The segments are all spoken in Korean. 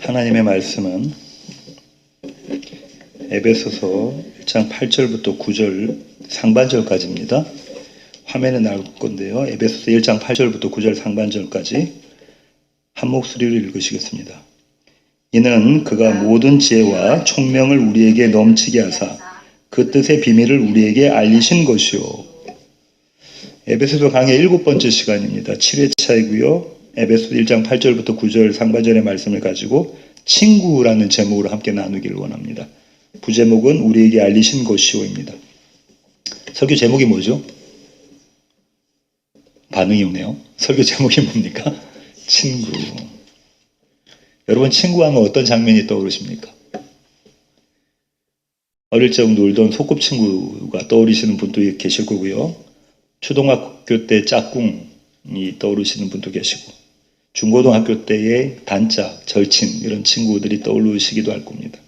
하나님의 말씀은 에베소서 1장 8절부터 9절 상반절까지입니다. 화면에 나올 건데요. 에베소서 1장 8절부터 9절 상반절까지 한 목소리로 읽으시겠습니다. 이는 그가 모든 지혜와 총명을 우리에게 넘치게 하사 그 뜻의 비밀을 우리에게 알리신 것이요. 에베소서 강의 7번째 시간입니다. 7회차이고요. 에베소서 1장 8절부터 9절 상반절의 말씀을 가지고 친구라는 제목으로 함께 나누기를 원합니다. 부제목은 우리에게 알리신 것이요입니다. 설교 제목이 뭐죠? 반응이 오네요. 설교 제목이 뭡니까? 친구. 여러분, 친구하면 어떤 장면이 떠오르십니까? 어릴 적 놀던 소꿉친구가 떠오르시는 분도 계실 거고요. 초등학교 때 짝꿍이 떠오르시는 분도 계시고, 중고등학교 때의 단짝, 절친 이런 친구들이 떠오르시기도 할 겁니다.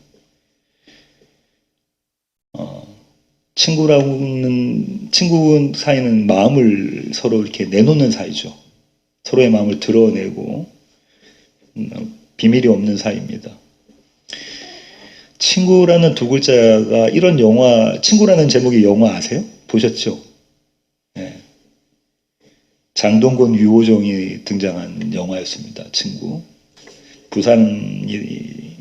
친구 사이는 마음을 서로 이렇게 내놓는 사이죠. 서로의 마음을 드러내고 비밀이 없는 사이입니다. 친구라는 두 글자가 이런 영화, 친구라는 제목의 영화 아세요? 보셨죠? 네. 장동건, 유호정이 등장한 영화였습니다. 친구. 부산이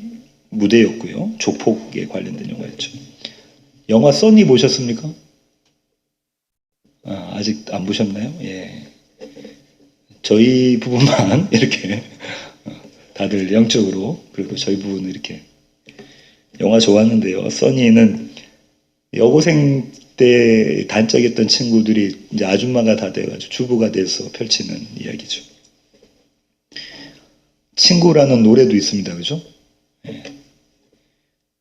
무대였고요. 조폭에 관련된 영화였죠. 영화 써니 보셨습니까? 아직 안 보셨나요? 예. 저희 부부만 이렇게 다들 영적으로, 그리고 저희 부부는 이렇게 영화 좋았는데요. 써니는 여고생 때 단짝이었던 친구들이 이제 아줌마가 다 돼가지고 주부가 돼서 펼치는 이야기죠. 친구라는 노래도 있습니다. 그죠? 예.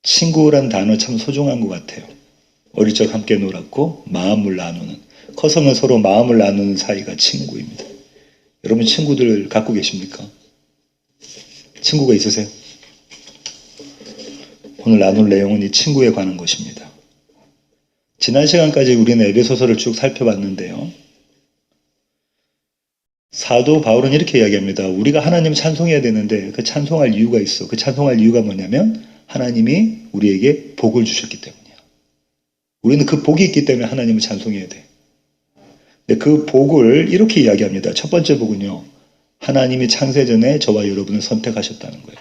친구란 단어 참 소중한 것 같아요. 어릴 적 함께 놀았고 마음을 나누는, 커서는 서로 마음을 나누는 사이가 친구입니다. 여러분, 친구들 갖고 계십니까? 친구가 있으세요? 오늘 나눌 내용은 이 친구에 관한 것입니다. 지난 시간까지 우리는 에베소서를 쭉 살펴봤는데요. 사도 바울은 이렇게 이야기합니다. 우리가 하나님을 찬송해야 되는데 그 찬송할 이유가 있어. 그 찬송할 이유가 뭐냐면 하나님이 우리에게 복을 주셨기 때문이야. 우리는 그 복이 있기 때문에 하나님을 찬송해야 돼. 근데 그 복을 이렇게 이야기합니다. 첫 번째 복은요, 하나님이 창세전에 저와 여러분을 선택하셨다는 거예요.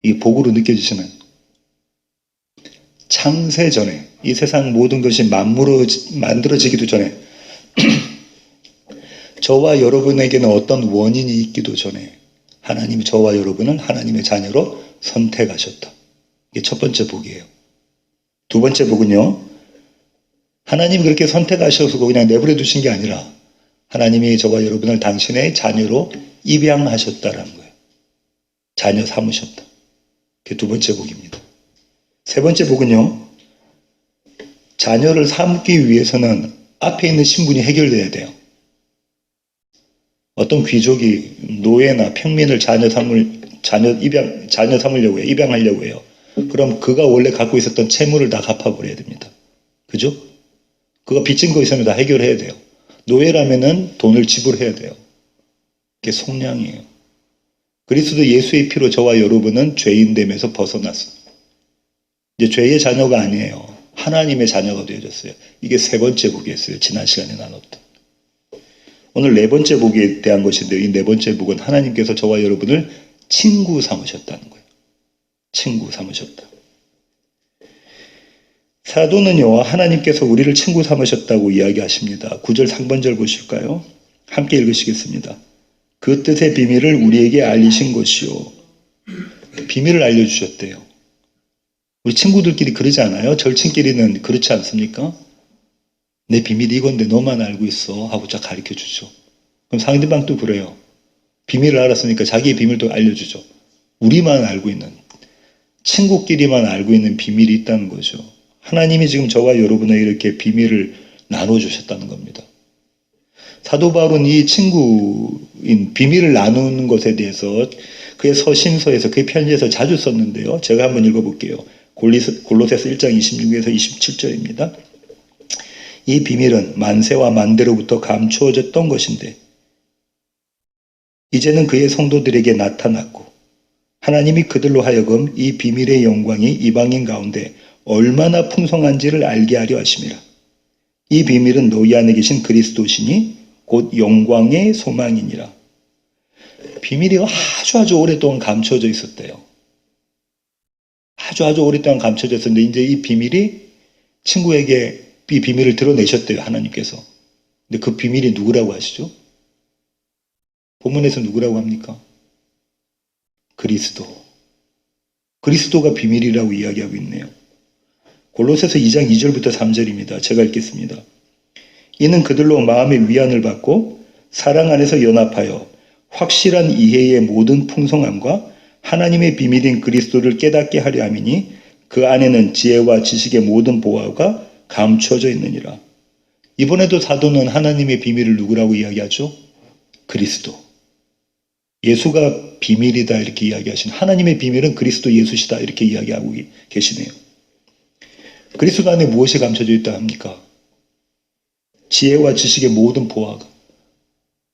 이 복으로 느껴지시나요? 창세전에, 이 세상 모든 것이 만들어지기도 전에 저와 여러분에게는 어떤 원인이 있기도 전에 하나님이 저와 여러분을 하나님의 자녀로 선택하셨다. 이게 첫 번째 복이에요. 두 번째 복은요, 하나님이 그렇게 선택하셔서 그냥 내버려 두신 게 아니라 하나님이 저와 여러분을 당신의 자녀로 입양하셨다라는 거예요. 자녀 삼으셨다. 그게 두 번째 복입니다. 세 번째 복은요, 자녀를 삼기 위해서는 앞에 있는 신분이 해결돼야 돼요. 어떤 귀족이 노예나 평민을 자녀 삼으려고 해요. 입양하려고 해요. 그럼 그가 원래 갖고 있었던 채무를 다 갚아버려야 됩니다. 그죠? 그가 빚진 거 있으면 다 해결해야 돼요. 노예라면은 돈을 지불해야 돼요. 그게 속량이에요. 그리스도 예수의 피로 저와 여러분은 죄인됨에서 벗어났어요. 이제 죄의 자녀가 아니에요. 하나님의 자녀가 되어졌어요. 이게 세 번째 복이었어요. 지난 시간에 나눴던. 오늘 네 번째 복에 대한 것인데요. 이 네 번째 복은 하나님께서 저와 여러분을 친구 삼으셨다는 거예요. 친구 삼으셨다. 사도는요, 하나님께서 우리를 친구 삼으셨다고 이야기하십니다. 9절 상반절 보실까요? 함께 읽으시겠습니다. 그 뜻의 비밀을 우리에게 알리신 것이요. 비밀을 알려주셨대요. 우리 친구들끼리 그러지 않아요? 절친끼리는 그렇지 않습니까? 내 비밀이 이건데 너만 알고 있어 하고 쫙 가르쳐주죠. 그럼 상대방도 그래요. 비밀을 알았으니까 자기의 비밀도 알려주죠. 우리만 알고 있는, 친구끼리만 알고 있는 비밀이 있다는 거죠. 하나님이 지금 저와 여러분에게 이렇게 비밀을 나눠주셨다는 겁니다. 사도 바울은 이 친구인 비밀을 나누는 것에 대해서 그의 서신서에서, 그의 편지에서 자주 썼는데요. 제가 한번 읽어볼게요. 골로새서 1장 26에서 27절입니다. 이 비밀은 만세와 만대로부터 감추어졌던 것인데 이제는 그의 성도들에게 나타났고 하나님이 그들로 하여금 이 비밀의 영광이 이방인 가운데 얼마나 풍성한지를 알게 하려 하심이라. 이 비밀은 너희 안에 계신 그리스도시니 곧 영광의 소망이니라. 비밀이 아주 오랫동안 감춰져 있었대요. 아주 오랫동안 감춰져 있었는데 이제 이 비밀이 친구에게 이 비밀을 드러내셨대요. 하나님께서. 근데 그 비밀이 누구라고 하시죠? 본문에서 누구라고 합니까? 그리스도. 그리스도가 비밀이라고 이야기하고 있네요. 골로새서 2장 2절부터 3절입니다. 제가 읽겠습니다. 이는 그들로 마음의 위안을 받고 사랑 안에서 연합하여 확실한 이해의 모든 풍성함과 하나님의 비밀인 그리스도를 깨닫게 하려 함이니 그 안에는 지혜와 지식의 모든 보화가 감춰져 있느니라. 이번에도 사도는 하나님의 비밀을 누구라고 이야기하죠? 그리스도. 예수가 비밀이다 이렇게 이야기하신 하나님의 비밀은 그리스도 예수시다 이렇게 이야기하고 계시네요. 그리스도 안에 무엇이 감춰져 있다 합니까? 지혜와 지식의 모든 보화가.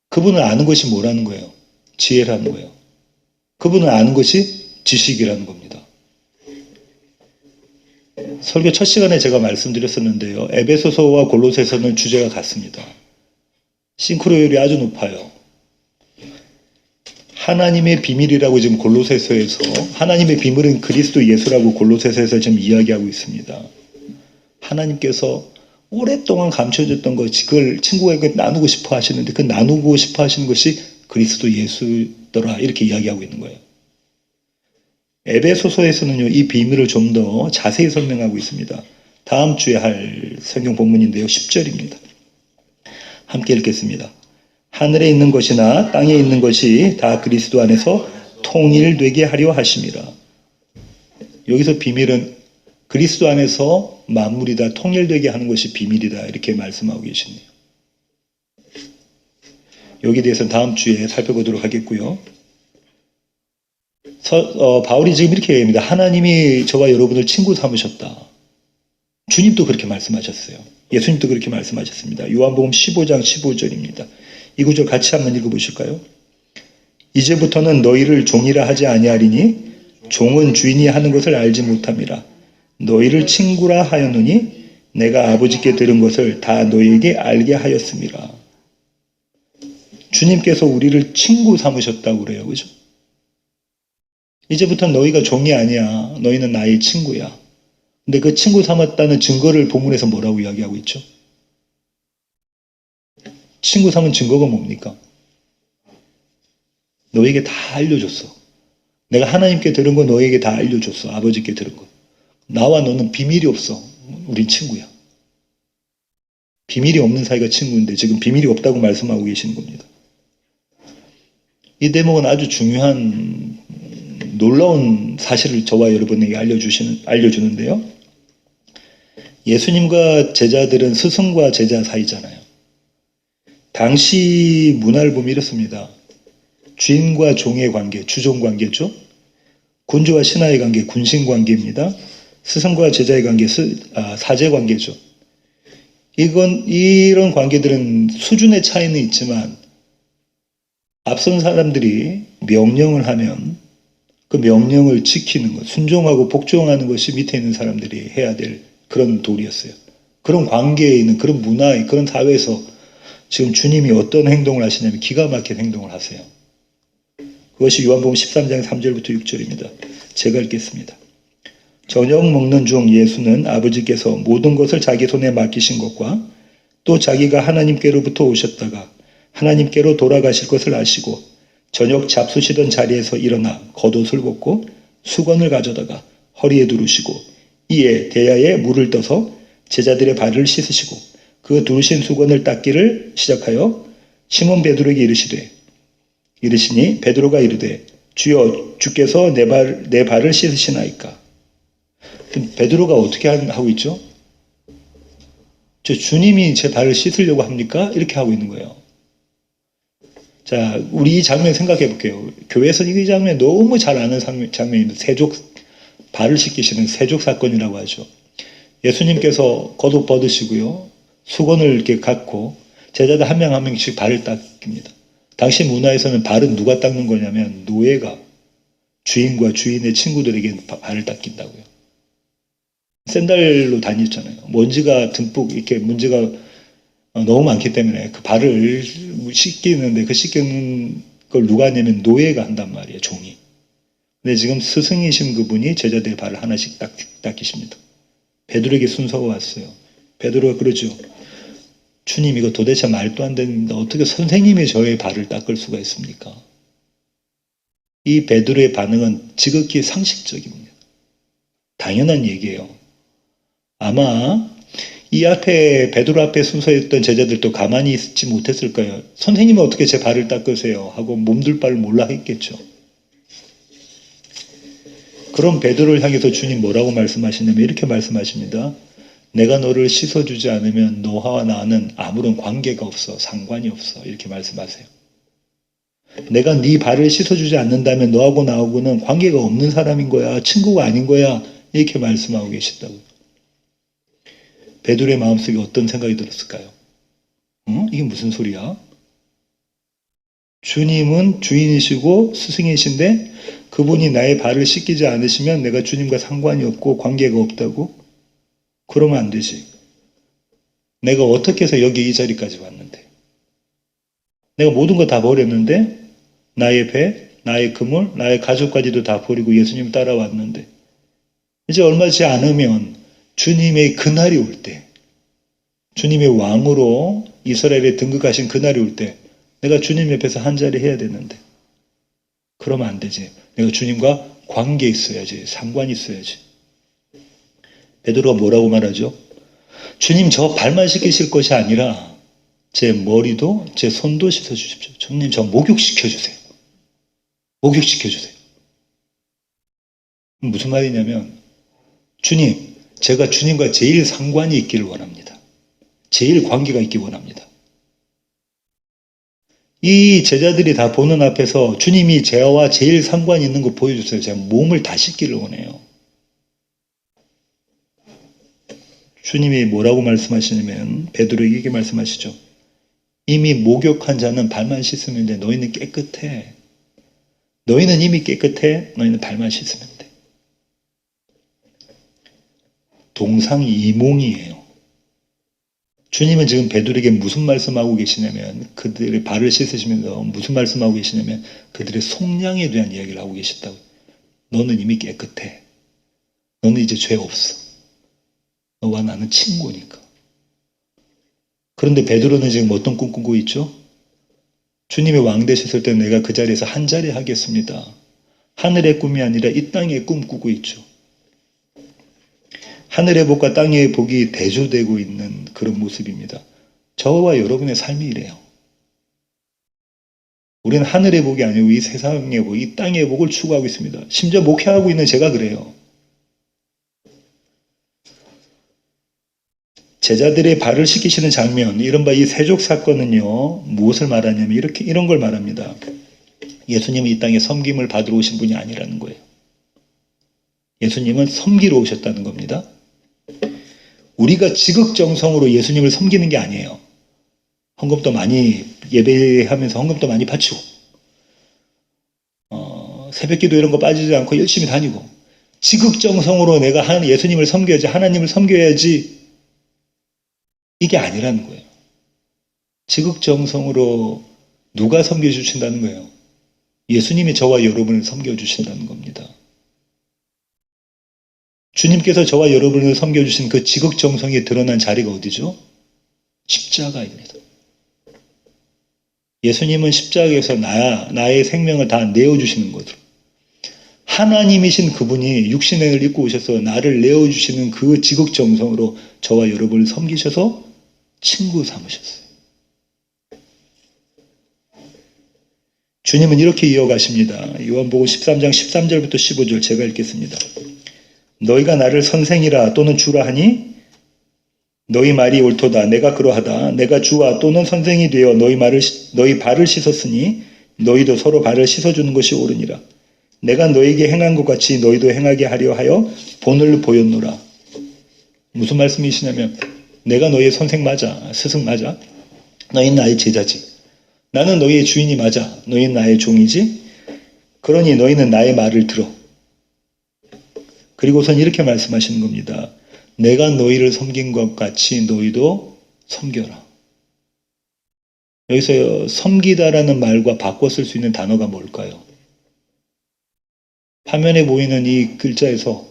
그분을 아는 것이 뭐라는 거예요? 지혜라는 거예요. 그분을 아는 것이 지식이라는 겁니다. 설교 첫 시간에 제가 말씀드렸었는데요. 에베소서와 골로새서는 주제가 같습니다. 싱크로율이 아주 높아요. 하나님의 비밀이라고 지금 골로새서에서 하나님의 비밀은 그리스도 예수라고 골로새서에서 지금 이야기하고 있습니다. 하나님께서 오랫동안 감춰졌던 것이 그걸 친구에게 나누고 싶어 하시는데 그 나누고 싶어 하시는 것이 그리스도 예수더라 이렇게 이야기하고 있는 거예요. 에베소서에서는요 이 비밀을 좀 더 자세히 설명하고 있습니다. 다음 주에 할 성경 본문인데요 10절입니다. 함께 읽겠습니다. 하늘에 있는 것이나 땅에 있는 것이 다 그리스도 안에서 통일되게 하려 하심이라. 여기서 비밀은 그리스도 안에서 만물이 다 통일되게 하는 것이 비밀이다 이렇게 말씀하고 계시네요. 여기에 대해서는 다음 주에 살펴보도록 하겠고요. 바울이 지금 이렇게 얘기합니다. 하나님이 저와 여러분을 친구 삼으셨다. 주님도 그렇게 말씀하셨어요. 예수님도 그렇게 말씀하셨습니다. 요한복음 15장 15절입니다. 이 구절 같이 한번 읽어보실까요? 이제부터는 너희를 종이라 하지 아니하리니 종은 주인이 하는 것을 알지 못함이라. 너희를 친구라 하였노니 내가 아버지께 들은 것을 다 너희에게 알게 하였음이라. 주님께서 우리를 친구 삼으셨다고 그래요. 그죠? 이제부터 너희가 종이 아니야. 너희는 나의 친구야. 근데 그 친구 삼았다는 증거를 본문에서 뭐라고 이야기하고 있죠? 친구 삼은 증거가 뭡니까? 너에게 다 알려줬어. 내가 하나님께 들은 거 너에게 다 알려줬어. 아버지께 들은 거. 나와 너는 비밀이 없어. 우린 친구야. 비밀이 없는 사이가 친구인데 지금 비밀이 없다고 말씀하고 계시는 겁니다. 이 대목은 아주 중요한 놀라운 사실을 저와 여러분에게 알려주는데요. 예수님과 제자들은 스승과 제자 사이잖아요. 당시 문화를 보면 이렇습니다. 주인과 종의 관계, 주종 관계죠. 군주와 신하의 관계, 군신 관계입니다. 스승과 제자의 관계, 사제 관계죠. 이런 관계들은 수준의 차이는 있지만 앞선 사람들이 명령을 하면 그 명령을 지키는 것, 순종하고 복종하는 것이 밑에 있는 사람들이 해야 될 그런 도리였어요. 그런 관계에 있는 그런 문화에 그런 사회에서 지금 주님이 어떤 행동을 하시냐면 기가 막힌 행동을 하세요. 그것이 요한복음 13장 3절부터 6절입니다. 제가 읽겠습니다. 저녁 먹는 중 예수는 아버지께서 모든 것을 자기 손에 맡기신 것과 또 자기가 하나님께로부터 오셨다가 하나님께로 돌아가실 것을 아시고 저녁 잡수시던 자리에서 일어나 겉옷을 벗고 수건을 가져다가 허리에 두르시고 이에 대야에 물을 떠서 제자들의 발을 씻으시고 그 두르신 수건을 닦기를 시작하여 시몬 베드로에게 이르시니 베드로가 이르되 주여 주께서 내 발을 씻으시나이까. 베드로가 어떻게 하고 있죠? 저 주님이 제 발을 씻으려고 합니까? 이렇게 하고 있는 거예요. 자, 우리 이 장면 생각해 볼게요. 교회에서 이 장면 너무 잘 아는 장면입니다. 발을 씻기시는 세족 사건이라고 하죠. 예수님께서 겉옷 벗으시고요. 수건을 이렇게 갖고 제자들 한 명 한 명씩 발을 닦습니다. 당시 문화에서는 발은 누가 닦는 거냐면 노예가 주인과 주인의 친구들에게 발을 닦인다고요. 샌들로 다녔잖아요. 먼지가 듬뿍 이렇게 문제가 너무 많기 때문에 그 발을 씻기는데 그 씻기는 걸 누가 하냐면 노예가 한단 말이에요. 종이. 근데 지금 스승이신 그분이 제자들의 발을 하나씩 닦이십니다. 베드로에게 순서가 왔어요. 베드로가 그러죠. 주님, 이거 도대체 말도 안 되는데 어떻게 선생님이 저의 발을 닦을 수가 있습니까? 이 베드로의 반응은 지극히 상식적입니다. 당연한 얘기예요. 아마 이 앞에 베드로 앞에 순서였던 제자들도 가만히 있지 못했을 거예요. 선생님은 어떻게 제 발을 닦으세요? 하고 몸둘 바를 몰라 했겠죠. 그럼 베드로를 향해서 주님 뭐라고 말씀하시냐면 이렇게 말씀하십니다. 내가 너를 씻어주지 않으면 너와 나는 아무런 관계가 없어. 상관이 없어. 이렇게 말씀하세요. 내가 네 발을 씻어주지 않는다면 너하고 나하고는 관계가 없는 사람인 거야. 친구가 아닌 거야. 이렇게 말씀하고 계시다고요. 베드로의 마음속에 어떤 생각이 들었을까요? 이게 무슨 소리야? 주님은 주인이시고 스승이신데 그분이 나의 발을 씻기지 않으시면 내가 주님과 상관이 없고 관계가 없다고? 그러면 안 되지. 내가 어떻게 해서 여기 이 자리까지 왔는데? 내가 모든 거 다 버렸는데 나의 배, 나의 그물, 나의 가족까지도 다 버리고 예수님 따라왔는데 이제 얼마 지지 않으면 주님의 그날이 올 때, 주님의 왕으로 이스라엘에 등극하신 그날이 올 때 내가 주님 옆에서 한 자리 해야 되는데 그러면 안 되지. 내가 주님과 관계 있어야지. 상관이 있어야지. 베드로가 뭐라고 말하죠? 주님, 저 발만 씻기실 것이 아니라 제 머리도 제 손도 씻어주십시오. 주님, 저 목욕시켜주세요. 목욕시켜주세요. 무슨 말이냐면 주님, 제가 주님과 제일 상관이 있기를 원합니다. 제일 관계가 있기 원합니다. 이 제자들이 다 보는 앞에서 주님이 저와 제일 상관이 있는 거 보여주세요. 제가 몸을 다 씻기를 원해요. 주님이 뭐라고 말씀하시냐면 베드로에게 이렇게 말씀하시죠. 이미 목욕한 자는 발만 씻으면 돼. 너희는 깨끗해. 너희는 이미 깨끗해. 너희는 발만 씻으면 돼. 동상이몽이에요. 주님은 지금 베드로에게 무슨 말씀하고 계시냐면 그들의 발을 씻으시면서 무슨 말씀하고 계시냐면 그들의 속량에 대한 이야기를 하고 계시다고. 너는 이미 깨끗해. 너는 이제 죄 없어. 너와 나는 친구니까. 그런데 베드로는 지금 어떤 꿈 꾸고 있죠? 주님의 왕 되셨을 때 내가 그 자리에서 한 자리 하겠습니다. 하늘의 꿈이 아니라 이 땅의 꿈 꾸고 있죠. 하늘의 복과 땅의 복이 대조되고 있는 그런 모습입니다. 저와 여러분의 삶이 이래요. 우리는 하늘의 복이 아니고 이 세상의 복, 이 땅의 복을 추구하고 있습니다. 심지어 목회하고 있는 제가 그래요. 제자들의 발을 씻기시는 장면, 이른바 이 세족 사건은요, 무엇을 말하냐면 이런 걸 말합니다. 예수님은 이 땅에 섬김을 받으러 오신 분이 아니라는 거예요. 예수님은 섬기러 오셨다는 겁니다. 우리가 지극정성으로 예수님을 섬기는 게 아니에요. 헌금도 많이 예배하면서 헌금도 많이 바치고 새벽기도 이런 거 빠지지 않고 열심히 다니고 지극정성으로 내가 예수님을 섬겨야지, 하나님을 섬겨야지, 이게 아니라는 거예요. 지극정성으로 누가 섬겨주신다는 거예요? 예수님이 저와 여러분을 섬겨주신다는 겁니다. 주님께서 저와 여러분을 섬겨주신 그 지극정성이 드러난 자리가 어디죠? 십자가입니다. 예수님은 십자가에서 나의 생명을 다 내어주시는 거죠. 하나님이신 그분이 육신을 입고 오셔서 나를 내어주시는 그 지극정성으로 저와 여러분을 섬기셔서 친구 삼으셨어요. 주님은 이렇게 이어가십니다. 요한복음 13장 13절부터 15절 제가 읽겠습니다. 너희가 나를 선생이라 또는 주라 하니 너희 말이 옳도다. 내가 그러하다. 내가 주와 또는 선생이 되어 너희 발을 씻었으니 너희도 서로 발을 씻어주는 것이 옳으니라. 내가 너희에게 행한 것 같이 너희도 행하게 하려 하여 본을 보였노라. 무슨 말씀이시냐면 내가 너희의 선생 맞아. 스승 맞아. 너희는 나의 제자지. 나는 너희의 주인이 맞아. 너희는 나의 종이지. 그러니 너희는 나의 말을 들어. 그리고선 이렇게 말씀하시는 겁니다. 내가 너희를 섬긴 것 같이 너희도 섬겨라. 여기서 섬기다라는 말과 바꿔 쓸 수 있는 단어가 뭘까요? 화면에 보이는 이 글자에서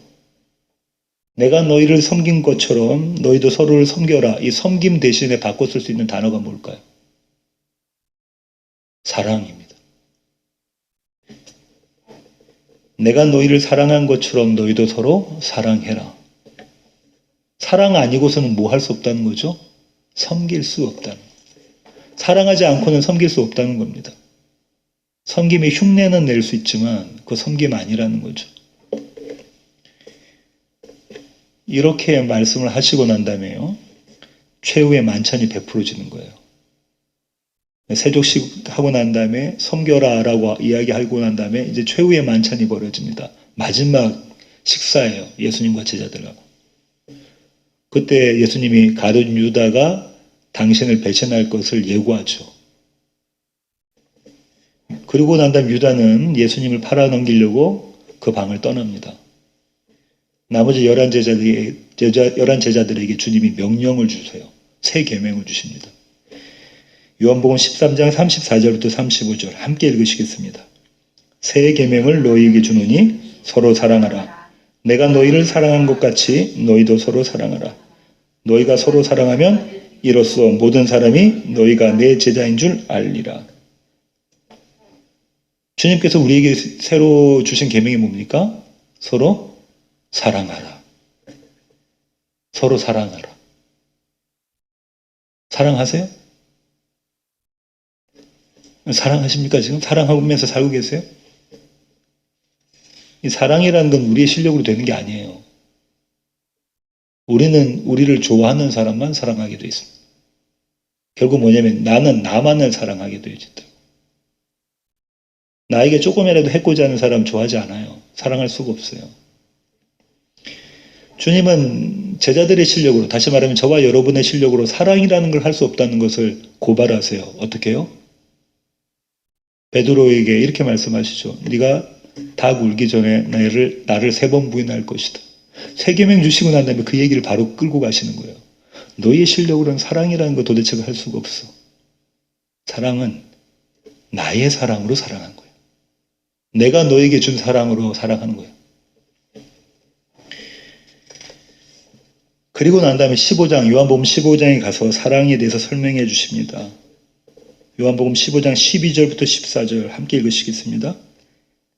내가 너희를 섬긴 것처럼 너희도 서로를 섬겨라. 이 섬김 대신에 바꿔 쓸 수 있는 단어가 뭘까요? 사랑입니다. 내가 너희를 사랑한 것처럼 너희도 서로 사랑해라. 사랑 아니고서는 뭐 할 수 없다는 거죠? 섬길 수 없다는 거예요. 사랑하지 않고는 섬길 수 없다는 겁니다. 섬김의 흉내는 낼 수 있지만 그 섬김 아니라는 거죠. 이렇게 말씀을 하시고 난 다음에요. 최후의 만찬이 베풀어지는 거예요. 세족식 하고 난 다음에 섬겨라라고 이야기하고 난 다음에 이제 최후의 만찬이 벌어집니다. 마지막 식사예요. 예수님과 제자들하고. 그때 예수님이 가룟 유다가 당신을 배신할 것을 예고하죠. 그리고 난 다음 유다는 예수님을 팔아넘기려고 그 방을 떠납니다. 나머지 11제자들에게 주님이 명령을 주세요. 새 계명을 주십니다. 요한복음 13장 34절부터 35절 함께 읽으시겠습니다. 새 계명을 너희에게 주노니 서로 사랑하라. 내가 너희를 사랑한 것 같이 너희도 서로 사랑하라. 너희가 서로 사랑하면 이로써 모든 사람이 너희가 내 제자인 줄 알리라. 주님께서 우리에게 새로 주신 계명이 뭡니까? 서로 사랑하라. 서로 사랑하라. 사랑하세요? 사랑하십니까? 지금 사랑하면서 살고 계세요? 이 사랑이라는 건 우리의 실력으로 되는 게 아니에요. 우리는 우리를 좋아하는 사람만 사랑하게 돼 있습니다. 결국 뭐냐면 나는 나만을 사랑하게 되어 있다. 나에게 조금이라도 해코지 하는 사람 좋아하지 않아요. 사랑할 수가 없어요. 주님은 제자들의 실력으로, 다시 말하면 저와 여러분의 실력으로 사랑이라는 걸 할 수 없다는 것을 고발하세요. 어떻게 해요? 베드로에게 이렇게 말씀하시죠. 네가 닭 울기 전에 나를 3번 부인할 것이다. 새 계명 주시고 난 다음에 그 얘기를 바로 끌고 가시는 거예요. 너희의 실력으로는 사랑이라는 거 도대체가 할 수가 없어. 사랑은 나의 사랑으로 사랑한 거예요. 내가 너에게 준 사랑으로 사랑하는 거예요. 그리고 난 다음에 15장, 요한복음 15장에 가서 사랑에 대해서 설명해 주십니다. 요한복음 15장 12절부터 14절 함께 읽으시겠습니다.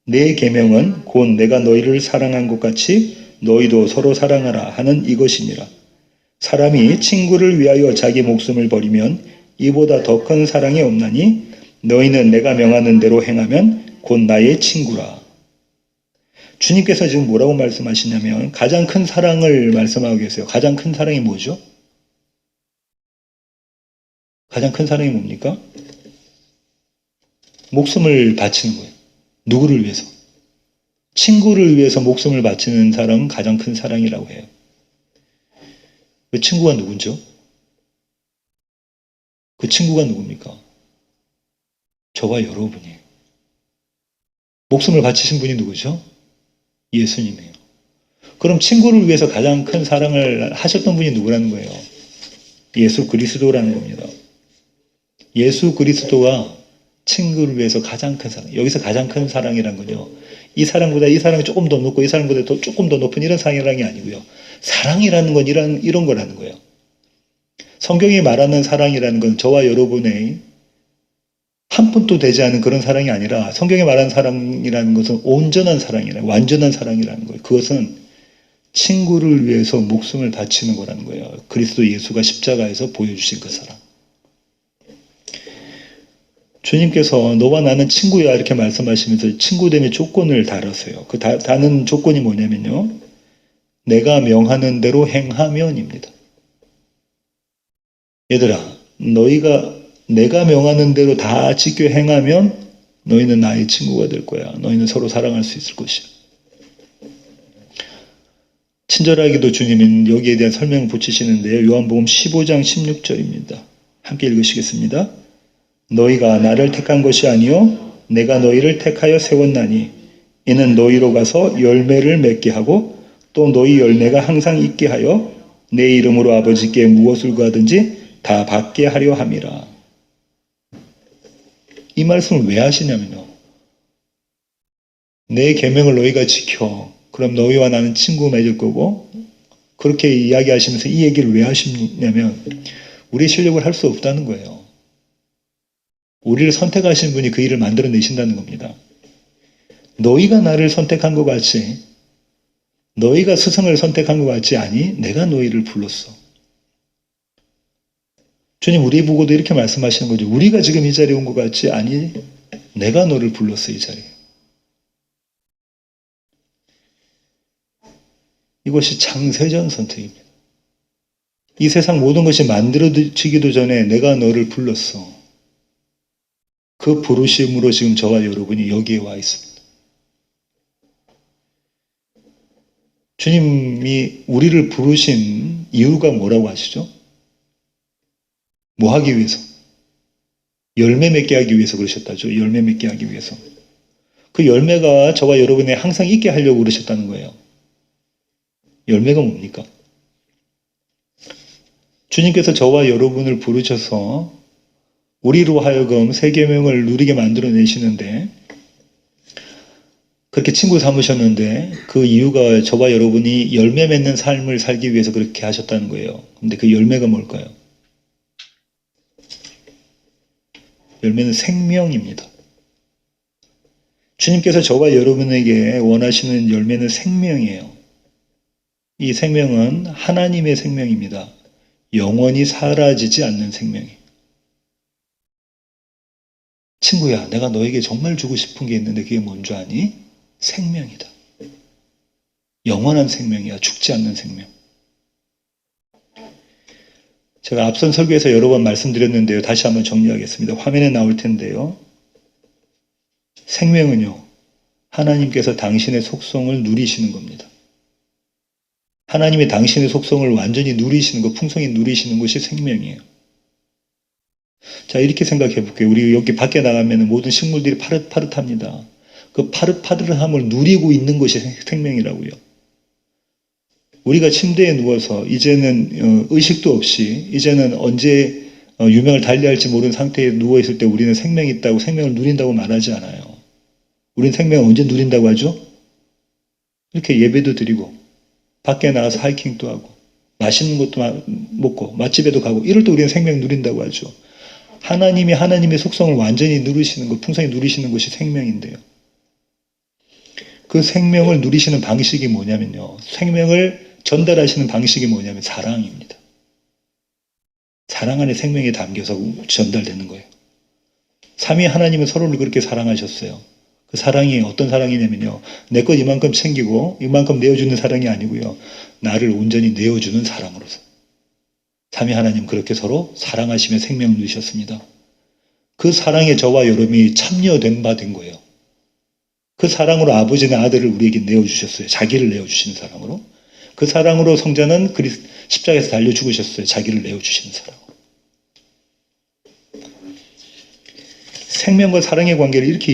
내 계명은 곧 내가 너희를 사랑한 것 같이 너희도 서로 사랑하라 하는 이것이니라. 사람이 친구를 위하여 자기 목숨을 버리면 이보다 더 큰 사랑이 없나니 너희는 내가 명하는 대로 행하면 곧 나의 친구라. 주님께서 지금 뭐라고 말씀하시냐면 가장 큰 사랑을 말씀하고 계세요. 가장 큰 사랑이 뭐죠? 가장 큰 사랑이 뭡니까? 목숨을 바치는 거예요. 누구를 위해서? 친구를 위해서 목숨을 바치는 사람은 가장 큰 사랑이라고 해요. 그 친구가 누군죠? 그 친구가 누굽니까? 저와 여러분이에요. 목숨을 바치신 분이 누구죠? 예수님이에요. 그럼 친구를 위해서 가장 큰 사랑을 하셨던 분이 누구라는 거예요? 예수 그리스도라는 겁니다. 예수 그리스도가 친구를 위해서 가장 큰 사랑. 여기서 가장 큰 사랑이란 건요. 이 사랑보다 이 사랑이 조금 더 높고 이 사랑보다 조금 더 높은 이런 사랑이 아니고요. 사랑이라는 건 이런 거라는 거예요. 성경이 말하는 사랑이라는 건 저와 여러분의 한 푼도 되지 않은 그런 사랑이 아니라 성경이 말하는 사랑이라는 것은 온전한 사랑이라 완전한 사랑이라는 거예요. 그것은 친구를 위해서 목숨을 바치는 거라는 거예요. 그리스도 예수가 십자가에서 보여주신 그 사랑. 주님께서 너와 나는 친구야 이렇게 말씀하시면서 친구됨의 조건을 다루세요. 그 다는 조건이 뭐냐면요. 내가 명하는 대로 행하면입니다. 얘들아, 너희가 내가 명하는 대로 다 지켜 행하면 너희는 나의 친구가 될 거야. 너희는 서로 사랑할 수 있을 것이야. 친절하게도 주님은 여기에 대한 설명을 붙이시는데요. 요한복음 15장 16절입니다. 함께 읽으시겠습니다. 너희가 나를 택한 것이 아니요 내가 너희를 택하여 세웠나니 이는 너희로 가서 열매를 맺게 하고 또 너희 열매가 항상 있게 하여 내 이름으로 아버지께 무엇을 구하든지 다 받게 하려 함이라. 이 말씀을 왜 하시냐면요. 내 계명을 너희가 지켜. 그럼 너희와 나는 친구 맺을 거고, 그렇게 이야기하시면서 이 얘기를 왜 하시냐면 우리의 실력을 할 수 없다는 거예요. 우리를 선택하신 분이 그 일을 만들어내신다는 겁니다. 너희가 나를 선택한 것 같이, 너희가 스승을 선택한 것 같지 아니 내가 너희를 불렀어. 주님 우리 보고도 이렇게 말씀하시는 거죠. 우리가 지금 이 자리에 온 것 같지 아니 내가 너를 불렀어 이 자리에. 이것이 창세전 선택입니다. 이 세상 모든 것이 만들어지기도 전에 내가 너를 불렀어. 그 부르심으로 지금 저와 여러분이 여기에 와 있습니다. 주님이 우리를 부르신 이유가 뭐라고 하시죠? 뭐 하기 위해서? 열매 맺게 하기 위해서 그러셨다죠. 열매 맺게 하기 위해서. 그 열매가 저와 여러분에 항상 있게 하려고 그러셨다는 거예요. 열매가 뭡니까? 주님께서 저와 여러분을 부르셔서 우리로 하여금 새 계명을 누리게 만들어내시는데 그렇게 친구 삼으셨는데 그 이유가 저와 여러분이 열매 맺는 삶을 살기 위해서 그렇게 하셨다는 거예요. 근데 그 열매가 뭘까요? 열매는 생명입니다. 주님께서 저와 여러분에게 원하시는 열매는 생명이에요. 이 생명은 하나님의 생명입니다. 영원히 사라지지 않는 생명이에요. 친구야, 내가 너에게 정말 주고 싶은 게 있는데 그게 뭔 줄 아니? 생명이다. 영원한 생명이야. 죽지 않는 생명. 제가 앞선 설교에서 여러 번 말씀드렸는데요. 다시 한번 정리하겠습니다. 화면에 나올 텐데요. 생명은요. 하나님께서 당신의 속성을 누리시는 겁니다. 하나님이 당신의 속성을 완전히 누리시는 것, 풍성히 누리시는 것이 생명이에요. 자, 이렇게 생각해 볼게요. 우리 여기 밖에 나가면 모든 식물들이 파릇파릇합니다. 그 파릇파릇함을 누리고 있는 것이 생명이라고요. 우리가 침대에 누워서 이제는 의식도 없이 이제는 언제 유명을 달리할지 모르는 상태에 누워있을 때 우리는 생명이 있다고 생명을 누린다고 말하지 않아요. 우리는 생명을 언제 누린다고 하죠? 이렇게 예배도 드리고 밖에 나가서 하이킹도 하고 맛있는 것도 먹고 맛집에도 가고 이럴 때 우리는 생명 누린다고 하죠. 하나님이 하나님의 속성을 완전히 누리시는 것, 풍성히 누리시는 것이 생명인데요. 그 생명을 누리시는 방식이 뭐냐면요. 생명을 전달하시는 방식이 뭐냐면 사랑입니다. 사랑 안에 생명이 담겨서 전달되는 거예요. 삼위 하나님은 서로를 그렇게 사랑하셨어요. 그 사랑이 어떤 사랑이냐면요. 내 것 이만큼 챙기고 이만큼 내어주는 사랑이 아니고요. 나를 온전히 내어주는 사랑으로서. 삼위 하나님 그렇게 서로 사랑하시며 생명을 누리셨습니다. 그 사랑에 저와 여러분이 참여된 바 된 거예요. 그 사랑으로 아버지는 아들을 우리에게 내어주셨어요. 자기를 내어주시는 사랑으로. 그 사랑으로 성자는 십자가에서 달려 죽으셨어요. 자기를 내어주시는 사랑으로. 생명과 사랑의 관계를 이렇게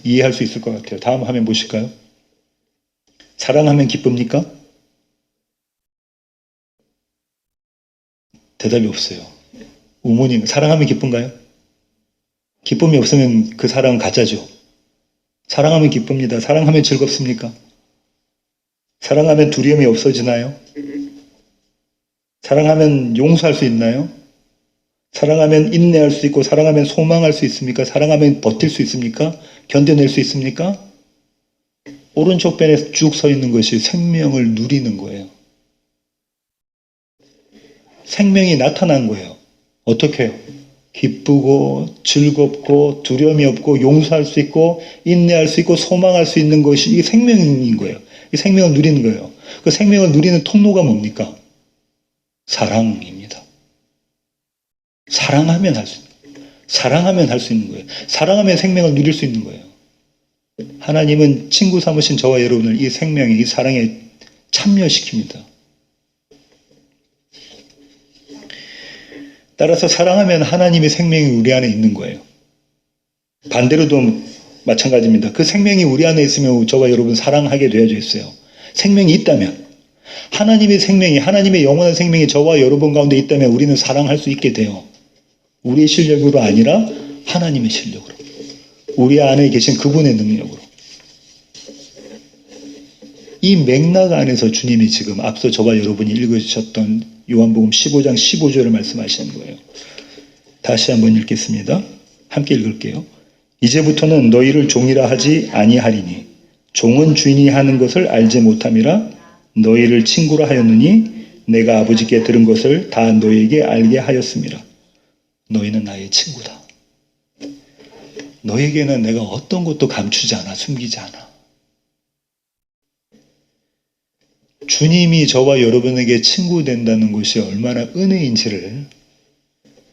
이해할 수 있을 것 같아요. 다음 화면 보실까요? 사랑하면 기쁩니까? 대답이 없어요. 우모님, 사랑하면 기쁜가요? 기쁨이 없으면 그 사랑은 가짜죠. 사랑하면 기쁩니다. 사랑하면 즐겁습니까? 사랑하면 두려움이 없어지나요? 사랑하면 용서할 수 있나요? 사랑하면 인내할 수 있고 사랑하면 소망할 수 있습니까? 사랑하면 버틸 수 있습니까? 견뎌낼 수 있습니까? 오른쪽 편에 쭉 서 있는 것이 생명을 누리는 거예요. 생명이 나타난 거예요. 어떻게 해요? 기쁘고 즐겁고 두려움이 없고 용서할 수 있고 인내할 수 있고 소망할 수 있는 것이 이게 생명인 거예요. 이 생명을 누리는 거예요. 그 생명을 누리는 통로가 뭡니까? 사랑입니다. 사랑하면 할 수 있는 거예요. 사랑하면 생명을 누릴 수 있는 거예요. 하나님은 친구 삼으신 저와 여러분을 이 생명에, 이 사랑에 참여시킵니다. 따라서 사랑하면 하나님의 생명이 우리 안에 있는 거예요. 반대로도 마찬가지입니다. 그 생명이 우리 안에 있으면 저와 여러분 사랑하게 되어져 있어요. 생명이 있다면, 하나님의 생명이, 하나님의 영원한 생명이 저와 여러분 가운데 있다면 우리는 사랑할 수 있게 돼요. 우리의 실력으로 아니라 하나님의 실력으로, 우리 안에 계신 그분의 능력으로. 이 맥락 안에서 주님이 지금 앞서 저와 여러분이 읽으셨던 요한복음 15장 15절을 말씀하시는 거예요. 다시 한번 읽겠습니다. 함께 읽을게요. 이제부터는 너희를 종이라 하지 아니하리니 종은 주인이 하는 것을 알지 못함이라. 너희를 친구라 하였느니 내가 아버지께 들은 것을 다 너희에게 알게 하였음이라. 너희는 나의 친구다. 너에게는 내가 어떤 것도 감추지 않아, 숨기지 않아. 주님이 저와 여러분에게 친구 된다는 것이 얼마나 은혜인지를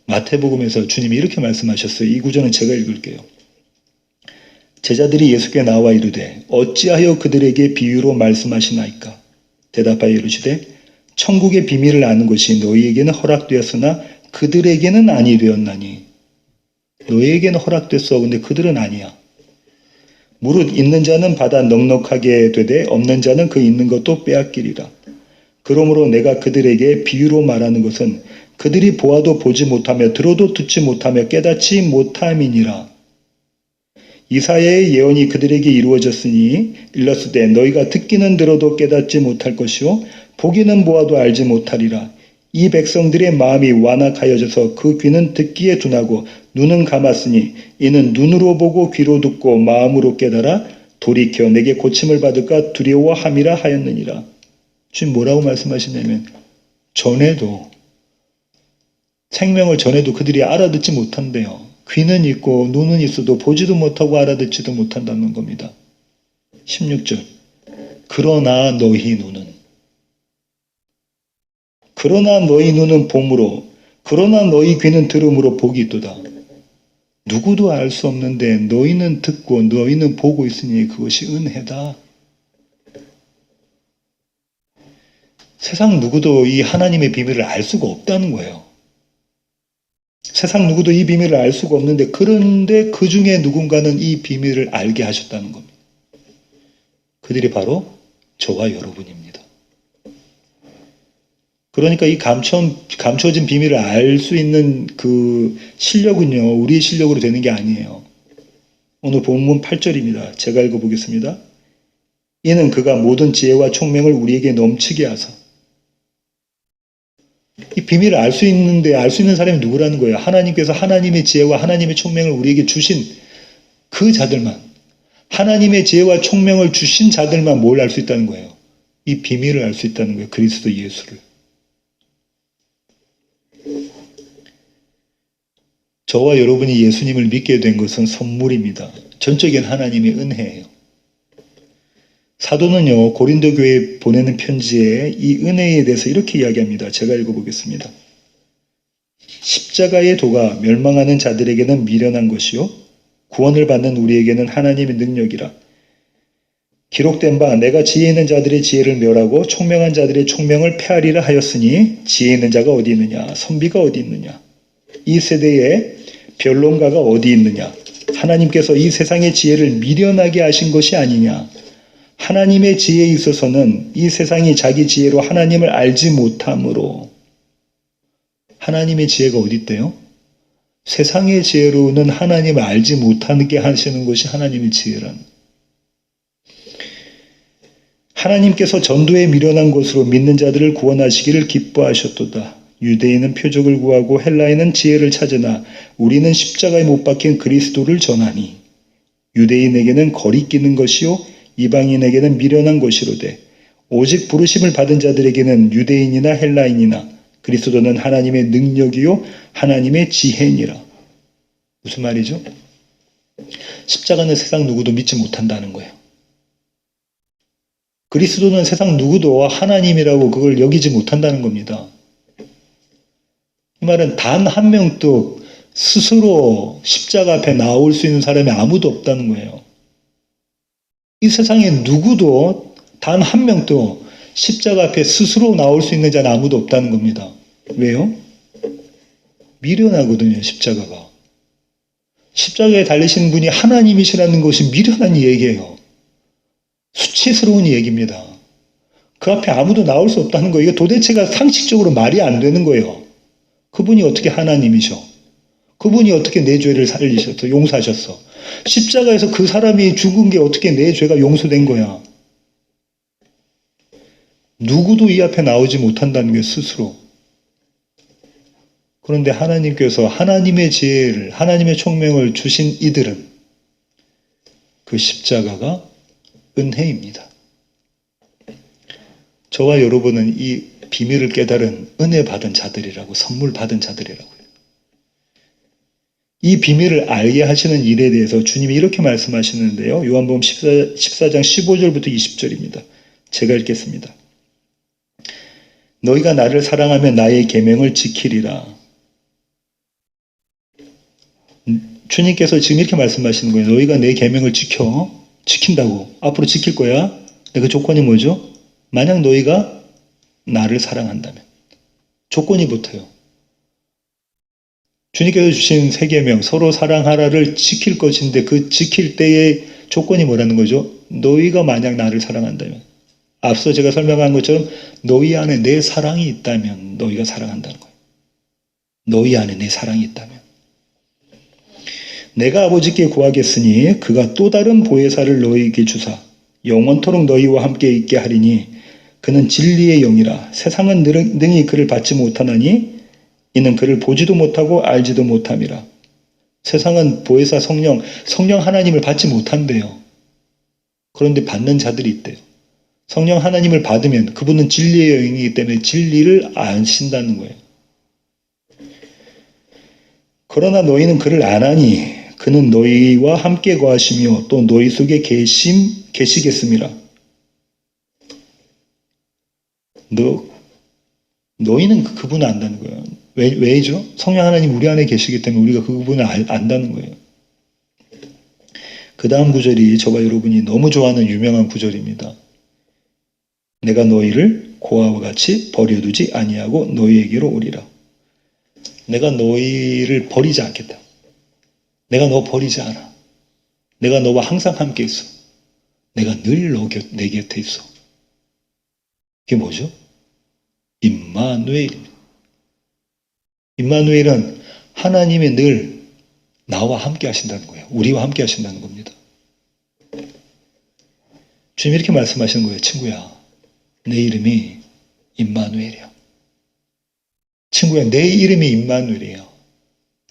마태복음에서 주님이 이렇게 말씀하셨어요. 이 구절은 제가 읽을게요. 제자들이 예수께 나와 이르되 어찌하여 그들에게 비유로 말씀하시나이까? 대답하여 이르시되 천국의 비밀을 아는 것이 너희에게는 허락되었으나 그들에게는 아니 되었나니. 너희에게는 허락됐어. 근데 그들은 아니야. 무릇 있는 자는 받아 넉넉하게 되되 없는 자는 그 있는 것도 빼앗기리라. 그러므로 내가 그들에게 비유로 말하는 것은 그들이 보아도 보지 못하며 들어도 듣지 못하며 깨닫지 못함이니라. 이사야의 예언이 그들에게 이루어졌으니 일렀으되 너희가 듣기는 들어도 깨닫지 못할 것이요 보기는 보아도 알지 못하리라. 이 백성들의 마음이 완악하여져서 그 귀는 듣기에 둔하고 눈은 감았으니 이는 눈으로 보고 귀로 듣고 마음으로 깨달아 돌이켜 내게 고침을 받을까 두려워함이라 하였느니라. 지금 뭐라고 말씀하시냐면 전에도 생명을 전에도 그들이 알아듣지 못한대요. 귀는 있고 눈은 있어도 보지도 못하고 알아듣지도 못한다는 겁니다. 16절. 그러나 너희 눈은 봄으로 그러나 너희 귀는 들음으로 복이 있도다. 누구도 알 수 없는데 너희는 듣고 너희는 보고 있으니 그것이 은혜다. 세상 누구도 이 하나님의 비밀을 알 수가 없다는 거예요. 세상 누구도 이 비밀을 알 수가 없는데 그런데 그 중에 누군가는 이 비밀을 알게 하셨다는 겁니다. 그들이 바로 저와 여러분입니다. 그러니까 이 감춰진 비밀을 알 수 있는 그 실력은요, 우리의 실력으로 되는 게 아니에요. 오늘 본문 8절입니다. 제가 읽어보겠습니다. 이는 그가 모든 지혜와 총명을 우리에게 넘치게 하사. 이 비밀을 알 수 있는데 알 수 있는 사람이 누구라는 거예요? 하나님께서 하나님의 지혜와 하나님의 총명을 우리에게 주신 그 자들만, 하나님의 지혜와 총명을 주신 자들만 뭘 알 수 있다는 거예요? 이 비밀을 알 수 있다는 거예요. 그리스도 예수를. 저와 여러분이 예수님을 믿게 된 것은 선물입니다. 전적인 하나님의 은혜예요. 사도는요, 고린도 교회에 보내는 편지에 이 은혜에 대해서 이렇게 이야기합니다. 제가 읽어보겠습니다. 십자가의 도가 멸망하는 자들에게는 미련한 것이요 구원을 받는 우리에게는 하나님의 능력이라. 기록된 바 내가 지혜 있는 자들의 지혜를 멸하고 총명한 자들의 총명을 폐하리라 하였으니 지혜 있는 자가 어디 있느냐? 선비가 어디 있느냐? 이 세대에 변론가가 어디 있느냐? 하나님께서 이 세상의 지혜를 미련하게 하신 것이 아니냐? 하나님의 지혜에 있어서는 이 세상이 자기 지혜로 하나님을 알지 못함으로. 하나님의 지혜가 어디 있대요? 세상의 지혜로는 하나님을 알지 못하게 하시는 것이 하나님의 지혜란. 하나님께서 전도에 미련한 것으로 믿는 자들을 구원하시기를 기뻐하셨도다. 유대인은 표적을 구하고 헬라인은 지혜를 찾으나 우리는 십자가에 못 박힌 그리스도를 전하니 유대인에게는 거리끼는 것이요 이방인에게는 미련한 것이로되 오직 부르심을 받은 자들에게는 유대인이나 헬라인이나 그리스도는 하나님의 능력이요 하나님의 지혜니라. 무슨 말이죠? 십자가는 세상 누구도 믿지 못한다는 거예요. 그리스도는 세상 누구도 하나님이라고 그걸 여기지 못한다는 겁니다. 이 말은 단 한 명도 스스로 십자가 앞에 나올 수 있는 사람이 아무도 없다는 거예요. 이 세상에 누구도 단 한 명도 십자가 앞에 스스로 나올 수 있는 자는 아무도 없다는 겁니다. 왜요? 미련하거든요, 십자가가. 십자가에 달리신 분이 하나님이시라는 것이 미련한 얘기예요. 수치스러운 얘기입니다. 그 앞에 아무도 나올 수 없다는 거예요. 이거 도대체가 상식적으로 말이 안 되는 거예요. 그분이 어떻게 하나님이셔? 그분이 어떻게 내 죄를 살리셨어? 용서하셨어? 십자가에서 그 사람이 죽은 게 어떻게 내 죄가 용서된 거야? 누구도 이 앞에 나오지 못한다는 게 스스로. 그런데 하나님께서 하나님의 지혜를, 하나님의 총명을 주신 이들은 그 십자가가 은혜입니다. 저와 여러분은 이 비밀을 깨달은 은혜 받은 자들이라고, 선물 받은 자들이라고요. 이 비밀을 알게 하시는 일에 대해서 주님이 이렇게 말씀하시는데요. 요한복음 14장 15절부터 20절입니다. 제가 읽겠습니다. 너희가 나를 사랑하면 나의 계명을 지키리라. 주님께서 지금 이렇게 말씀하시는 거예요. 너희가 내 계명을 지킨다고. 앞으로 지킬 거야. 그 조건이 뭐죠? 만약 너희가 나를 사랑한다면. 조건이 붙어요. 주님께서 주신 세 계명, 서로 사랑하라를 지킬 것인데 그 지킬 때의 조건이 뭐라는 거죠? 너희가 만약 나를 사랑한다면. 앞서 제가 설명한 것처럼 너희 안에 내 사랑이 있다면 너희가 사랑한다는 거예요. 너희 안에 내 사랑이 있다면. 내가 아버지께 구하겠으니 그가 또 다른 보혜사를 너희에게 주사 영원토록 너희와 함께 있게 하리니 그는 진리의 영이라. 세상은 능히 그를 받지 못하나니 이는 그를 보지도 못하고 알지도 못함이라. 세상은 보혜사 성령 하나님을 받지 못한대요. 그런데 받는 자들이 있대요. 성령 하나님을 받으면 그분은 진리의 영이기 때문에 진리를 아신다는 거예요. 그러나 너희는 그를 안 하니 그는 너희와 함께 거하시며 또 너희 속에 계시겠음이라. 너희는 그분을 안다는 거예요. 왜죠? 성령 하나님 우리 안에 계시기 때문에 우리가 그분을 안다는 거예요. 그 다음 구절이 저와 여러분이 너무 좋아하는 유명한 구절입니다. 내가 너희를 고아와 같이 버려두지 아니하고 너희에게로 오리라. 내가 너희를 버리지 않겠다. 내가 너 버리지 않아. 내가 너와 항상 함께 있어. 내가 늘 내 곁에 있어. 이게 뭐죠? 임마누엘입니다. 임마누엘은 하나님이 늘 나와 함께 하신다는 거예요. 우리와 함께 하신다는 겁니다. 주님이 이렇게 말씀하시는 거예요. 친구야, 내 이름이 임마누엘이야. 친구야, 내 이름이 임마누엘이에요.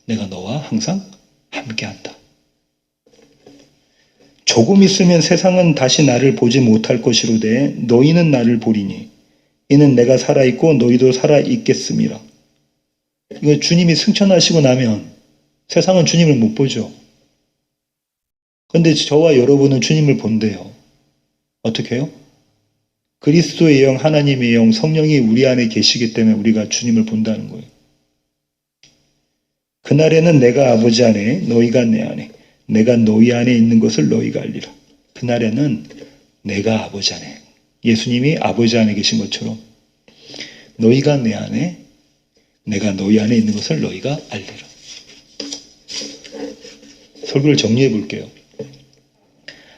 내가 너와 항상 함께한다. 조금 있으면 세상은 다시 나를 보지 못할 것이로되 너희는 나를 보리니 이는 내가 살아있고 너희도 살아있겠음이라. 이거 주님이 승천하시고 나면 세상은 주님을 못 보죠. 그런데 저와 여러분은 주님을 본대요. 어떻게 해요? 그리스도의 영, 하나님의 영, 성령이 우리 안에 계시기 때문에 우리가 주님을 본다는 거예요. 그날에는 내가 아버지 안에, 너희가 내 안에, 내가 너희 안에 있는 것을 너희가 알리라. 그날에는 내가 아버지 안에, 예수님이 아버지 안에 계신 것처럼 너희가 내 안에, 내가 너희 안에 있는 것을 너희가 알리라. 설교를 정리해 볼게요.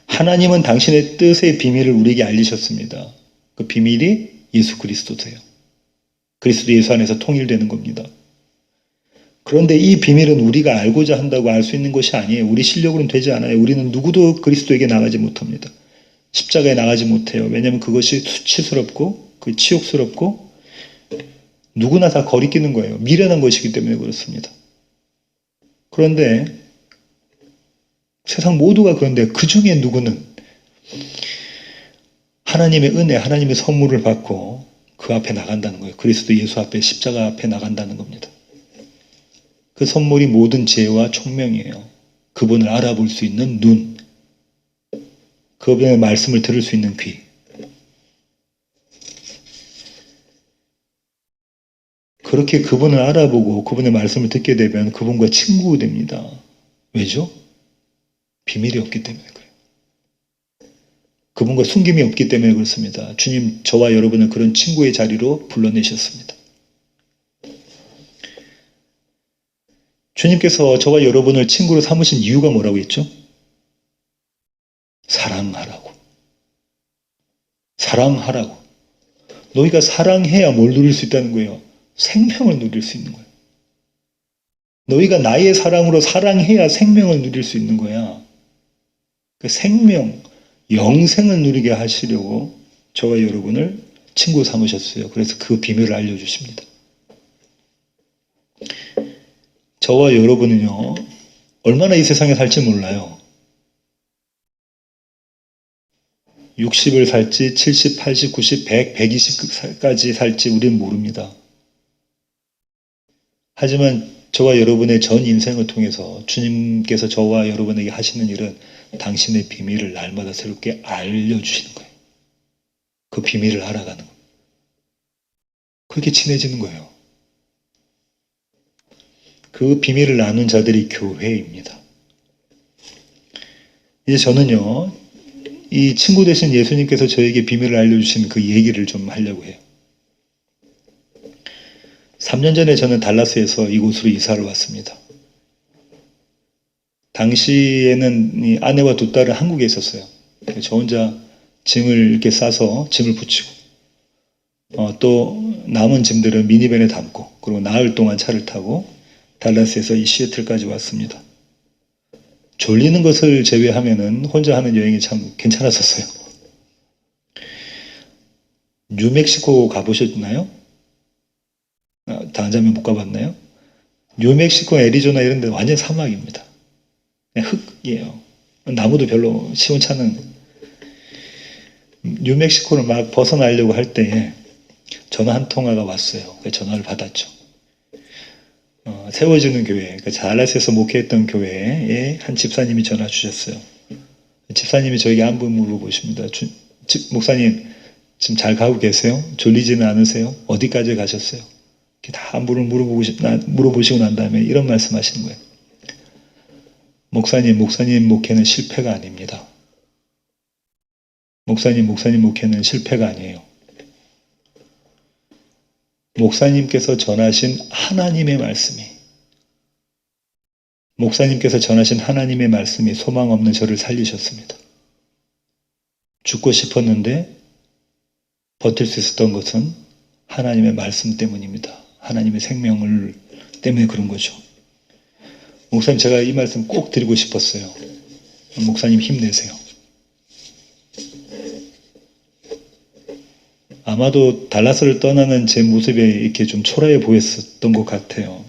하나님은 당신의 뜻의 비밀을 우리에게 알리셨습니다. 그 비밀이 예수 그리스도세요. 그리스도 예수 안에서 통일되는 겁니다. 그런데 이 비밀은 우리가 알고자 한다고 알 수 있는 것이 아니에요. 우리 실력으로는 되지 않아요. 우리는 누구도 그리스도에게 나가지 못합니다. 십자가에 나가지 못해요. 왜냐하면 그것이 수치스럽고 치욕스럽고 누구나 다 거리끼는 거예요. 미련한 것이기 때문에 그렇습니다. 그런데 세상 모두가 그런데 그 중에 누구는 하나님의 은혜, 하나님의 선물을 받고 그 앞에 나간다는 거예요. 그리스도 예수 앞에, 십자가 앞에 나간다는 겁니다. 그 선물이 모든 지혜와 총명이에요. 그분을 알아볼 수 있는 눈, 그분의 말씀을 들을 수 있는 귀. 그렇게 그분을 알아보고 그분의 말씀을 듣게 되면 그분과 친구가 됩니다. 왜죠? 비밀이 없기 때문에 그래요. 그분과 숨김이 없기 때문에 그렇습니다. 주님, 저와 여러분을 그런 친구의 자리로 불러내셨습니다. 주님께서 저와 여러분을 친구로 삼으신 이유가 뭐라고 했죠? 사랑하라고. 사랑하라고. 너희가 사랑해야 뭘 누릴 수 있다는 거예요? 생명을 누릴 수 있는 거예요. 너희가 나의 사랑으로 사랑해야 생명을 누릴 수 있는 거야. 그 생명, 영생을 누리게 하시려고 저와 여러분을 친구 삼으셨어요. 그래서 그 비밀을 알려주십니다. 저와 여러분은요, 얼마나 이 세상에 살지 몰라요. 60을 살지, 70, 80, 90, 100, 120까지 살지 우리는 모릅니다. 하지만 저와 여러분의 전 인생을 통해서 주님께서 저와 여러분에게 하시는 일은 당신의 비밀을 날마다 새롭게 알려주시는 거예요. 그 비밀을 알아가는 거예요. 그렇게 친해지는 거예요. 그 비밀을 나눈 자들이 교회입니다. 이제 저는요, 이 친구 되신 예수님께서 저에게 비밀을 알려주신 그 얘기를 좀 하려고 해요. 3년 전에 저는 달라스에서 이곳으로 이사를 왔습니다. 당시에는 이 아내와 두 딸은 한국에 있었어요. 저 혼자 짐을 이렇게 싸서 짐을 붙이고, 또 남은 짐들은 미니밴에 담고, 그리고 나흘 동안 차를 타고 달라스에서 이 시애틀까지 왔습니다. 졸리는 것을 제외하면은 혼자 하는 여행이 참 괜찮았었어요. 뉴멕시코 가보셨나요? 다한자면 못 가봤나요? 뉴멕시코, 애리조나 이런 데 완전 사막입니다. 그냥 흙이에요. 나무도 별로 시원찮은. 뉴멕시코를 막 벗어나려고 할 때에 전화 한 통화가 왔어요. 전화를 받았죠. 세워지는 교회, 달라스에서 목회했던 교회에 한 집사님이 전화 주셨어요. 집사님이 저에게 안부 물어보십니다. 목사님, 지금 잘 가고 계세요? 졸리지는 않으세요? 어디까지 가셨어요? 이렇게 다 물어보시고 난 다음에 이런 말씀 하시는 거예요. 목사님 목회는 실패가 아닙니다. 목사님 목회는 실패가 아니에요. 목사님께서 전하신 하나님의 말씀이 소망 없는 저를 살리셨습니다. 죽고 싶었는데 버틸 수 있었던 것은 하나님의 말씀 때문입니다. 하나님의 생명을 때문에 그런 거죠. 목사님, 제가 이 말씀 꼭 드리고 싶었어요. 목사님 힘내세요. 아마도 달라스를 떠나는 제 모습에 이렇게 좀 초라해 보였었던 것 같아요.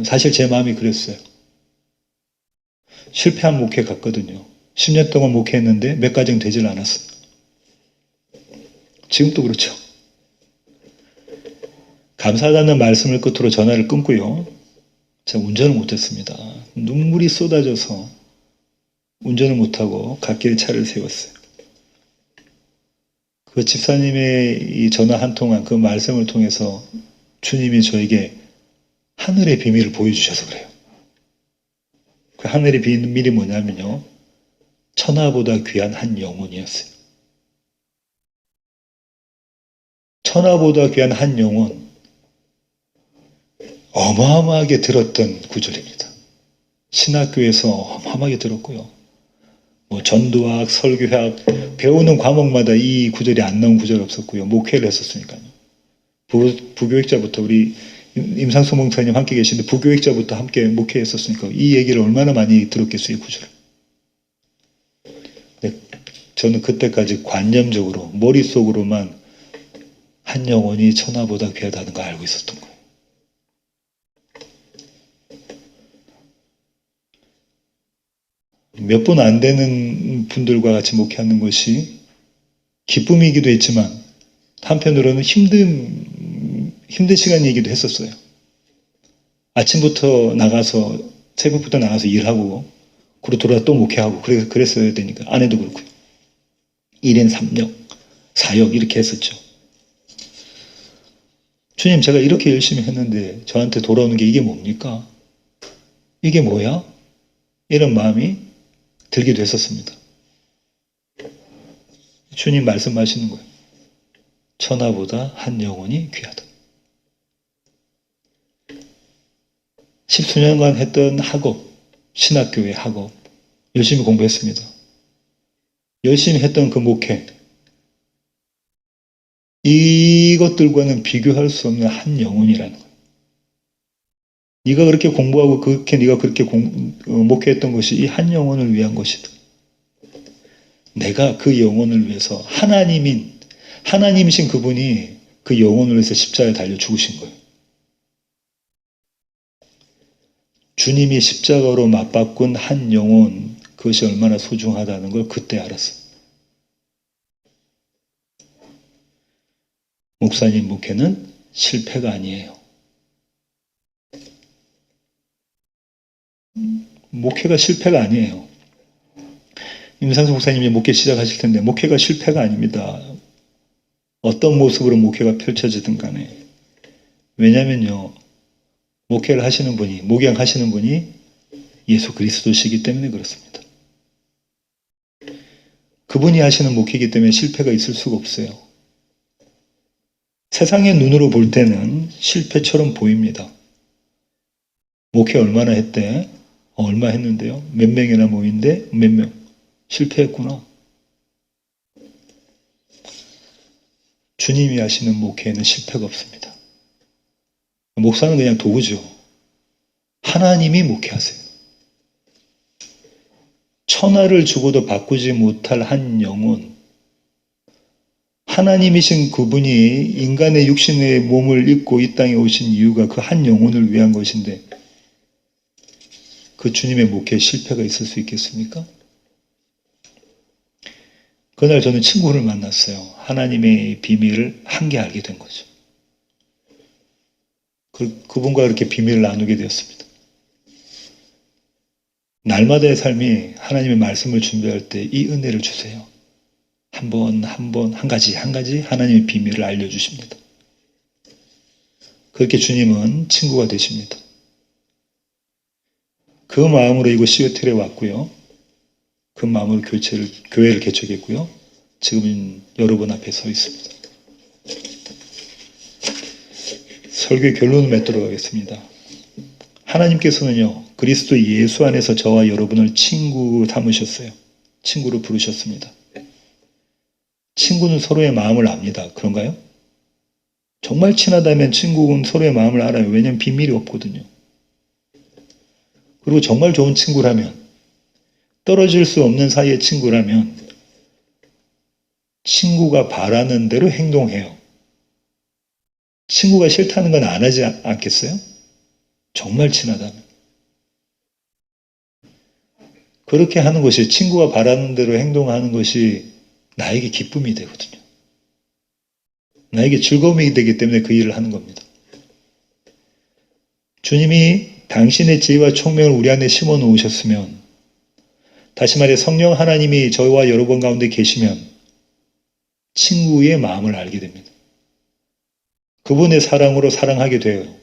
사실 제 마음이 그랬어요. 실패한 목회 같거든요. 10년 동안 목회했는데 몇 가정 되질 않았어요. 지금도 그렇죠. 감사하다는 말씀을 끝으로 전화를 끊고요. 제가 운전을 못했습니다. 눈물이 쏟아져서 운전을 못하고 갓길에 차를 세웠어요. 그 집사님의 이 전화 한 통한 그 말씀을 통해서 주님이 저에게 하늘의 비밀을 보여주셔서 그래요. 그 하늘의 비밀이 뭐냐면요. 천하보다 귀한 한 영혼이었어요. 천하보다 귀한 한 영혼. 어마어마하게 들었던 구절입니다. 신학교에서 어마어마하게 들었고요. 전도학, 설교학, 배우는 과목마다 이 구절이 안 나온 구절이 없었고요. 목회를 했었으니까요. 부교육자부터 우리 임상수 목사님 함께 계시는데 부교육자부터 함께 목회했었으니까 이 얘기를 얼마나 많이 들었겠어요, 이 구절을. 네, 저는 그때까지 관념적으로 머릿속으로만 한 영혼이 천하보다 귀하다는 걸 알고 있었던 거예요. 몇 분 안 되는 분들과 같이 목회하는 것이 기쁨이기도 했지만 한편으로는 힘든 시간이기도 했었어요. 아침부터 나가서 새벽부터 나가서 일하고 그리고 돌아와 또 목회하고 그랬어야 되니까 아내도 그렇고요. 1인 3역, 4역 이렇게 했었죠. 주님, 제가 이렇게 열심히 했는데 저한테 돌아오는 게 이게 뭡니까? 이게 뭐야? 이런 마음이 들기도 했었습니다. 주님 말씀하시는 거예요. 천하보다 한 영혼이 귀하다. 10수년간 했던 학업, 신학교의 학업, 열심히 공부했습니다. 열심히 했던 그 목회, 이것들과는 비교할 수 없는 한 영혼이라는 거예요. 네가 그렇게 공부하고 네가 그렇게 목회했던 것이 이 한 영혼을 위한 것이다. 내가 그 영혼을 위해서 하나님이신 그분이 그 영혼을 위해서 십자가에 달려 죽으신 거예요. 주님이 십자가로 맞바꾼 한 영혼, 그것이 얼마나 소중하다는 걸 그때 알았어요. 목사님 목회는 실패가 아니에요. 목회가 실패가 아니에요. 임상수 목사님이 목회 시작하실 텐데 목회가 실패가 아닙니다. 어떤 모습으로 목회가 펼쳐지든 간에. 왜냐면요, 목회를 하시는 분이, 목양하시는 분이 예수 그리스도시기 때문에 그렇습니다. 그분이 하시는 목회이기 때문에 실패가 있을 수가 없어요. 세상의 눈으로 볼 때는 실패처럼 보입니다. 목회 얼마나 했대? 얼마 했는데요? 몇 명이나 모인데 몇 명? 실패했구나. 주님이 하시는 목회에는 실패가 없습니다. 목사는 그냥 도구죠. 하나님이 목회하세요. 천하를 주고도 바꾸지 못할 한 영혼, 하나님이신 그분이 인간의 육신의 몸을 입고 이 땅에 오신 이유가 그 한 영혼을 위한 것인데 그 주님의 목회에 실패가 있을 수 있겠습니까? 그날 저는 친구를 만났어요. 하나님의 비밀을 한게 알게 된 거죠. 그분과 그렇게 비밀을 나누게 되었습니다. 날마다의 삶이 하나님의 말씀을 준비할 때 이 은혜를 주세요. 한 가지 하나님의 비밀을 알려주십니다. 그렇게 주님은 친구가 되십니다. 그 마음으로 이곳 시애틀에 왔고요. 그 마음으로 교회를 개척했고요. 지금은 여러분 앞에 서 있습니다. 설교의 결론을 맺도록 하겠습니다. 하나님께서는요, 그리스도 예수 안에서 저와 여러분을 친구 삼으셨어요. 친구로 부르셨습니다. 친구는 서로의 마음을 압니다. 그런가요? 정말 친하다면 친구는 서로의 마음을 알아요. 왜냐하면 비밀이 없거든요. 그리고 정말 좋은 친구라면, 떨어질 수 없는 사이의 친구라면 친구가 바라는 대로 행동해요. 친구가 싫다는 건 안 하지 않겠어요? 정말 친하다면. 그렇게 하는 것이, 친구가 바라는 대로 행동하는 것이 나에게 기쁨이 되거든요. 나에게 즐거움이 되기 때문에 그 일을 하는 겁니다. 주님이 당신의 지혜와 총명을 우리 안에 심어 놓으셨으면, 다시 말해 성령 하나님이 저와 여러분 가운데 계시면 친구의 마음을 알게 됩니다. 그분의 사랑으로 사랑하게 돼요.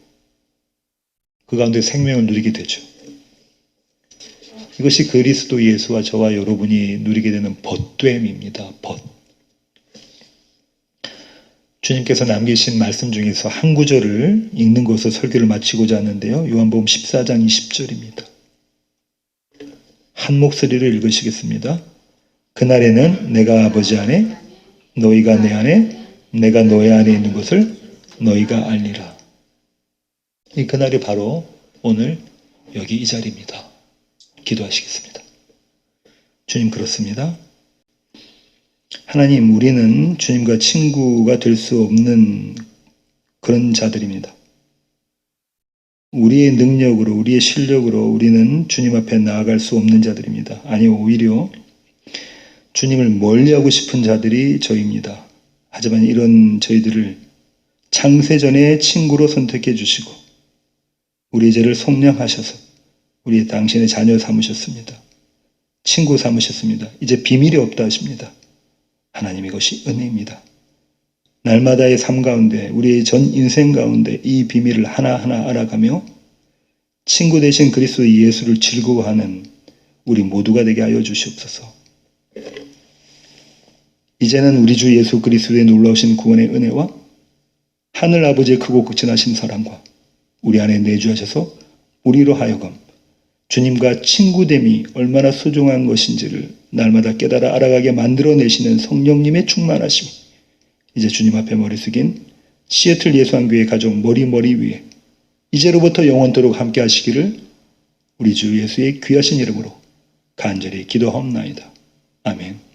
그 가운데 생명을 누리게 되죠. 이것이 그리스도 예수와 저와 여러분이 누리게 되는 벗됨입니다. 벗. 주님께서 남기신 말씀 중에서 한 구절을 읽는 것으로 설교를 마치고자 하는데요. 요한복음 14장 20절입니다. 한 목소리를 읽으시겠습니다. 그날에는 내가 아버지 안에, 너희가 내 안에, 내가 너희 안에 있는 것을 너희가 알리라. 이 그날이 바로 오늘 여기 이 자리입니다. 기도하시겠습니다. 주님, 그렇습니다. 하나님, 우리는 주님과 친구가 될 수 없는 그런 자들입니다. 우리의 능력으로, 우리의 실력으로 우리는 주님 앞에 나아갈 수 없는 자들입니다. 아니, 오히려 주님을 멀리하고 싶은 자들이 저희입니다. 하지만 이런 저희들을 창세전에 친구로 선택해 주시고 우리의 죄를 속량하셔서 우리 당신의 자녀 삼으셨습니다. 친구 삼으셨습니다. 이제 비밀이 없다 하십니다. 하나님, 이것이 은혜입니다. 날마다의 삶 가운데, 우리의 전 인생 가운데 이 비밀을 하나하나 알아가며 친구 되신 그리스도 예수를 즐거워하는 우리 모두가 되게 하여 주시옵소서. 이제는 우리 주 예수 그리스도의 놀라우신 구원의 은혜와 하늘 아버지의 크고 극진하신 사랑과 우리 안에 내주하셔서 우리로 하여금 주님과 친구됨이 얼마나 소중한 것인지를 날마다 깨달아 알아가게 만들어내시는 성령님의 충만하심이 이제 주님 앞에 머리 숙인 시애틀 예수한교회 가족 머리 위에 이제로부터 영원토록 함께 하시기를 우리 주 예수의 귀하신 이름으로 간절히 기도하옵나이다. 아멘.